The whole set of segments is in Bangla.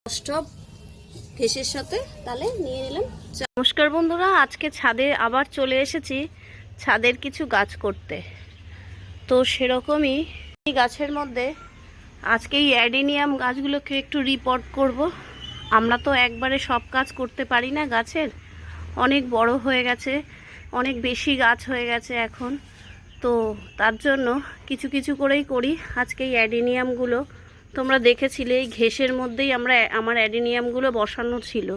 স্টপ ঘেসের সাথে তাহলে নিয়ে নিলাম। নমস্কার বন্ধুরা, আজকে ছাদে আবার চলে এসেছি ছাদের কিছু গাছ করতে। তো সেরকমই এই গাছের মধ্যে আজকে এই অ্যাডিনিয়াম গাছগুলোকে একটু রিপোর্ট করব। আমরা তো একবারে সব কাজ করতে পারি না, গাছের অনেক বড় হয়ে গেছে, অনেক বেশি গাছ হয়ে গেছে এখন। তো তার জন্য কিছু কিছু করেই করি। আজকে এই অ্যাডিনিয়ামগুলো তোমরা দেখেছিলে, এই ঘেসের মধ্যেই আমার অ্যাডিনিয়ামগুলো বসানো ছিল।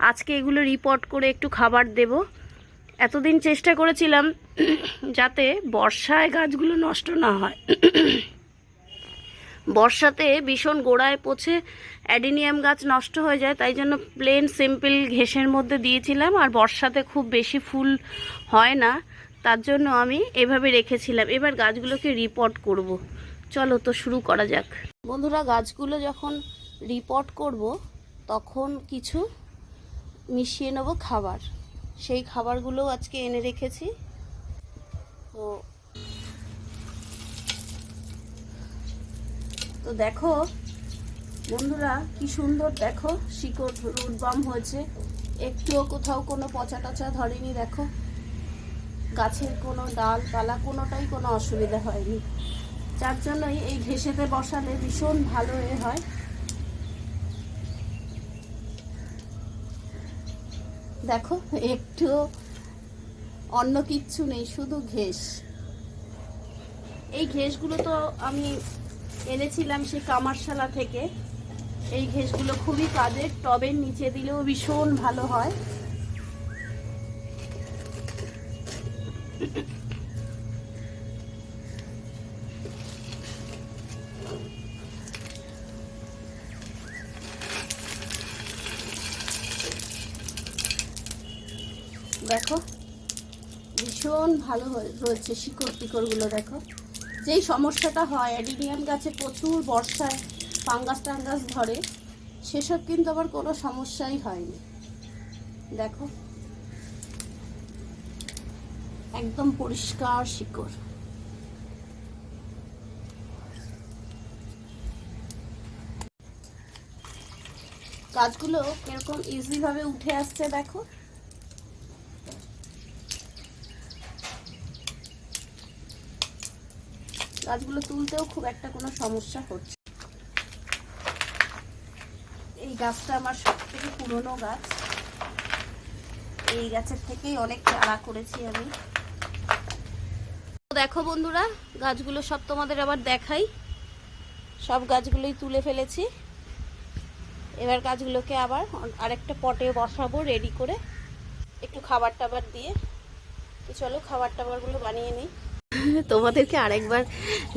আজকে এগুলো রিপোর্ট করে একটু খাবার দেব। এতদিন চেষ্টা করেছিলাম যাতে বর্ষায় গাছগুলো নষ্ট না হয়। বর্ষাতে ভীষণ গোড়ায় পচে অ্যাডিনিয়াম গাছ নষ্ট হয়ে যায়, তাই জন্য প্লেন সিম্পল ঘেসের মধ্যে দিয়েছিলাম। আর বর্ষাতে খুব বেশি ফুল হয় না, তার জন্য আমি এভাবে রেখেছিলাম। এবার গাছগুলোকে রিপোর্ট করব। চলো তো শুরু করা যাক। বন্ধুরা, গাছগুলো যখন রিপোর্ট করব তখন কিছু মিশিয়ে নেব খাবার। সেই খাবারগুলো আজকে এনে রেখেছি। তো দেখো বন্ধুরা, কি সুন্দর দেখো শিকড় রুট বাম হয়েছে, একটুও কোথাও কোনো পচা টচা ধরেনি। দেখো গাছের কোনো ডাল পালা কোনোটাই কোনো অসুবিধা হয়নি। যার জন্যই এই ঘেঁষেতে বসালে ভীষণ ভালো হয়। দেখো একটু অন্য কিচ্ছু নেই, শুধু ঘেঁষ। এই ঘেঁষগুলো তো আমি এনেছিলাম সেই কামারশালা থেকে। এই ঘেঁষগুলো খুবই কাজের, টবের নিচে দিলেও ভীষণ ভালো হয়। দেখো ভীষণ ভালো রয়েছে শিকড় টিকড়গুলো। দেখো যেই সমস্যাটা হয় অ্যাডিনিয়াম গাছে, প্রচুর বর্ষায় ফাঙ্গাস টাঙ্গাস ধরে, সেসব কিন্তু আবার কোনো সমস্যাই হয়নি। দেখো একদম পরিষ্কার শিকড়। গাছগুলো কিরকম ইজিভাবে উঠে আসছে দেখো। গাছগুলো তুলতেও খুব একটা কোনো সমস্যা হচ্ছে। এই গাছটা আমার সব থেকে পুরনো গাছ। এই গাছের থেকেই অনেক চারা করেছি আমি। দেখো বন্ধুরা, গাছগুলো সব তোমাদের আবার দেখাই। সব গাছগুলোই তুলে ফেলেছি। এবার গাছগুলোকে আবার আরেকটা পটে বসাবো রেডি করে, একটু খাবার টাবার দিয়ে। তো চলো খাবার টাবারগুলো বানিয়ে নিই। তোমাদেরকে আরেকবার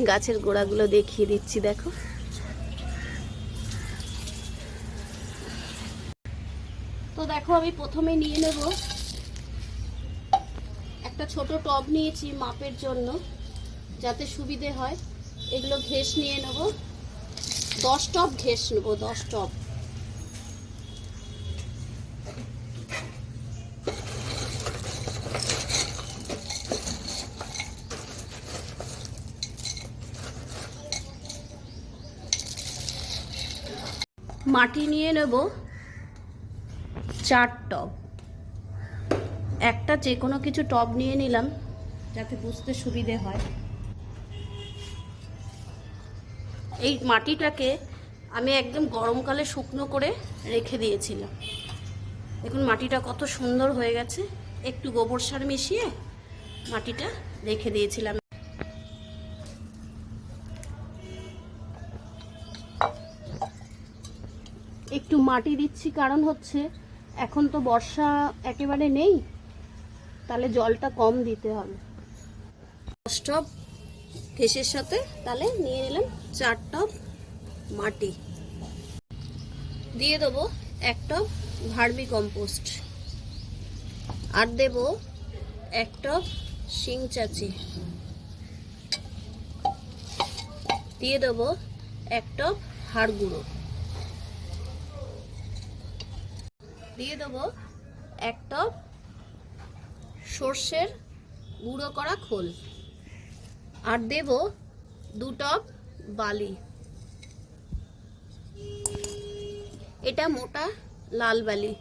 গাছের গোড়াগুলো দেখিয়ে দিচ্ছি। দেখো তো দেখো আমি প্রথমে নিয়ে নেব একটা ছোট টব নিয়েছি মাপের জন্য, যাতে সুবিধে হয়। এগুলো ঘেঁষ নিয়ে নেব, 10 টব ঘেঁষ নেব, 10 টব। মাটি নিয়ে নেব 4 টব। একটা যে কোনো কিছু টব নিয়ে নিলাম যাতে বুঝতে সুবিধে হয়। এই মাটিটাকে আমি একদম গরমকালে শুকনো করে রেখে দিয়েছিলাম। দেখুন মাটিটা কত সুন্দর হয়ে গেছে। একটু গোবর সার মিশিয়ে মাটিটা রেখে দিয়েছিলাম। একটু মাটি দিচ্ছি কারণ হচ্ছে এখন তো বর্ষা একেবারে নেই, তাহলে জলটা কম দিতে হবে। 10 টব ঘেঁষের সাথে তাহলে নিয়ে নিলাম 4 টব মাটি। দিয়ে দেবো 1 টব ভার্মি কম্পোস্ট, আর দেব 1 টব শিং চাচি, দিয়ে দেবো 1 টব হাড় গুঁড়ো, দিয়ে দেবো 1 টব সর্ষের গুঁড়ো করা খোল, আর দেব 2 টব বালি। এটা মোটা লাল বালি,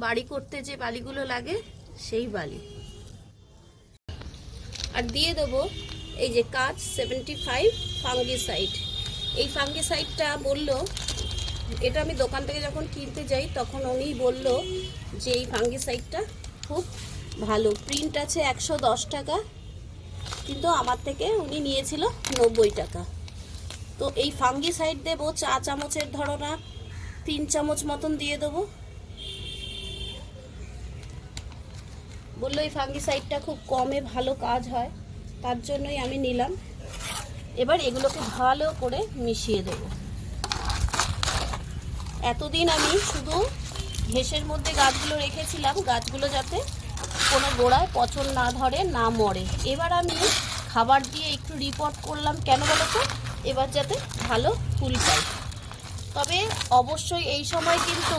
বাড়ি করতে যে বালিগুলো লাগে সেই বালি। আর দিয়ে দেবো এই যে কাজ 75 ফাঙ্গিসাইড। এই ফাঙ্গিসাইডটা বললো, এটা আমি দোকান থেকে যখন কিনতে যাই তখন উনিই বলল যে এই ফাঙ্গিসাইডটা খুব ভালো। প্রিন্ট আছে 110 টাকা, কিন্তু আমার থেকে উনি নিয়েছিল 90 টাকা। তো এই ফাঙ্গিসাইড দেবো চা চামচের ধরো না 3 চামচ মতন দিয়ে দেবো। বললো এই ফাঙ্গিসাইডটা খুব কমে ভালো কাজ হয়, তার জন্যই আমি নিলাম। এবার এগুলোকে ভালো করে মিশিয়ে দেবো। এতদিন আমি শুধু ঘেঁষের মধ্যে গাছগুলো রেখেছিলাম, গাছগুলো যাতে কোনো গোড়ায় পচন না ধরে, না মরে। এবার আমি খাবার দিয়ে একটু রিপোর্ট করলাম, কেন বলো তো, এবার যাতে ভালো ফুল পাই। তবে অবশ্যই এই সময় কিন্তু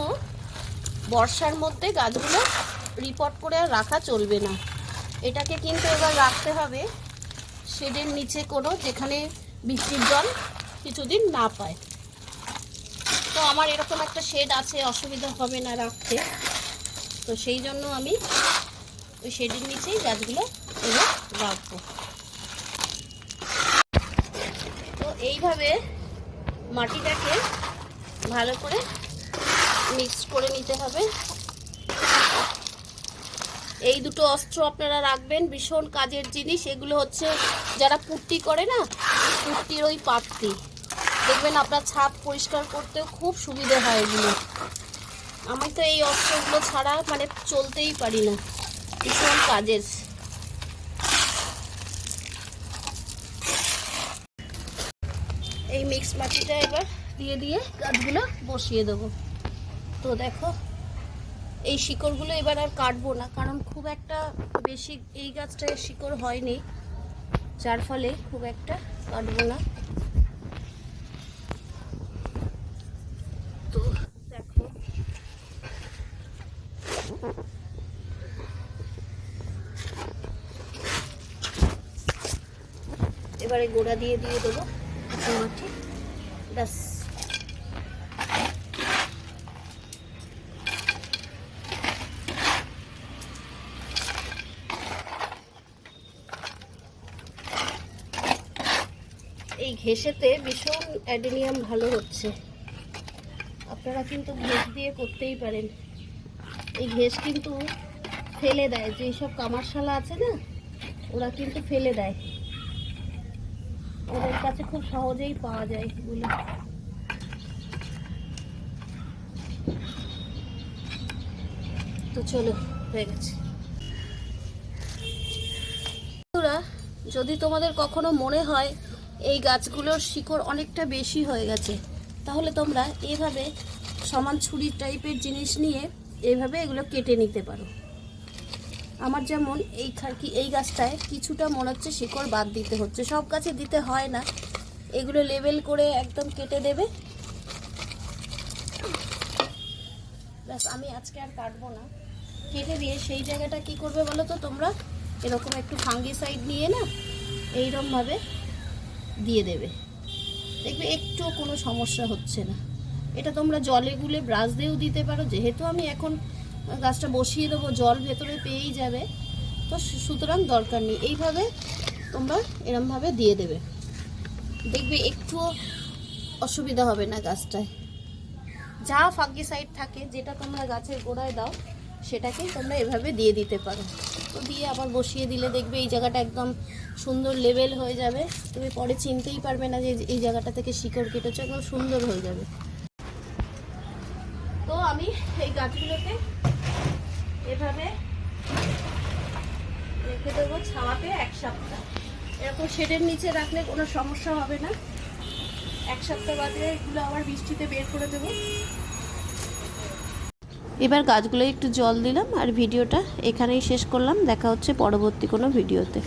বর্ষার মধ্যে গাছগুলো রিপোর্ট করে আর রাখা চলবে না। এটাকে কিন্তু এবার রাখতে হবে শেডের নিচে, কোনো যেখানে বৃষ্টির জল কিছুদিন না পায়। তো আমার এরকম একটা শেড আছে, অসুবিধা হবে না রাখতে। তো সেই জন্য আমি ওই শেডের নিচেই গাছগুলো এবার রাখবো। তো এইভাবে মাটিটাকে ভালো করে মিক্স করে নিতে হবে। এই দুটো অস্ত্র আপনারা রাখবেন, ভীষণ কাজের জিনিস। এগুলো হচ্ছে যারা পুট্টি করে না, পুট্টির ওই পাত্তি, দেখবেন আপনার ছাদ পরিষ্কার করতেও খুব সুবিধে হয় এগুলো। আমি তো এই অস্ত্রগুলো ছাড়া মানে চলতেই পারি না, ভীষণ কাজের। এই মিক্স মাটিটা এবার দিয়ে দিয়ে গাছগুলো বসিয়ে দেবো। তো দেখো এই শিকড়গুলো এবার আর কাটবো না, কারণ খুব একটা বেশি এই গাছটায় শিকড় হয়নি, যার ফলে খুব একটা কাটবো না। তো দেখো এবারে গোড়া দিয়ে দিয়ে দেবো মাটি, ব্যাস। এই ঘেঁষেতে ভীষণ অ্যাডেনিয়াম ভালো হচ্ছে, আপনারা কিন্তু ঘেঁষ দিয়ে করতেই পারেন। এই ঘেঁষ কিন্তু ফেলে দেয়, যেসব কামারশালা আছে না, ওরা কিন্তু ফেলে দেয়, ওদের কাছে খুব সহজেই পাওয়া যায় এগুলো। তো চলো, হয়ে গেছে। যদি তোমাদের কখনো মনে হয় এই গাছগুলোর শিকড় অনেকটা বেশি হয়ে গেছে, তাহলে তোমরা এভাবে সমান ছুরি টাইপের জিনিস নিয়ে এইভাবে এগুলো কেটে নিতে পারো। আমার যেমন এই গাছটায় কিছুটা মনে হচ্ছে শিকড় বাদ দিতে হচ্ছে, সব গাছে দিতে হয় না। এগুলো লেবেল করে একদম কেটে দেবে, ব্যাস। আমি আজকে আর কাটবো না, কেটে দিয়ে সেই জায়গাটা কি করবে বলো তো তোমরা, এরকম একটু ফাঙ্গিসাইড নিয়ে না এইরকমভাবে দিয়ে দেবে, দেখবে একটু কোনো সমস্যা হচ্ছে না। এটা তোমরা জলে গুলে ব্রাশ দিয়েও দিতে পারো, যেহেতু আমি এখন গাছটা বসিয়ে দেবো, জল ভেতরে পেয়েই যাবে, তো সুতরাং দরকার নেই। এইভাবে তোমরা এরমভাবে দিয়ে দেবে, দেখবে একটুও অসুবিধা হবে না গাছটায়। যা ফাঙ্গিসাইড থাকে, যেটা তোমরা গাছের গোড়ায় দাও, সেটাকেই তোমরা এভাবে দিয়ে দিতে পারো। তো দিয়ে আবার বসিয়ে দিলে দেখবে এই জায়গাটা একদম সুন্দর লেভেল হয়ে যাবে, তুমি পরে চিনতেই পারবে না যে এই জায়গাটা থেকে শিকড় কেটেছে, একদম সুন্দর হয়ে যাবে। তো আমি এই গাছগুলোকে এভাবে রেখে দেবো ছাওয়াতে 1 সপ্তাহ। এরকম শেডের নিচে রাখলে কোনো সমস্যা হবে না। 1 সপ্তাহ বাদে এগুলো আবার বৃষ্টিতে বের করে দেবো। এবার গাছগুলো একটু জল দিলাম, আর ভিডিওটা এখানেই শেষ করলাম। দেখা হচ্ছে পরবর্তী কোনো ভিডিওতে।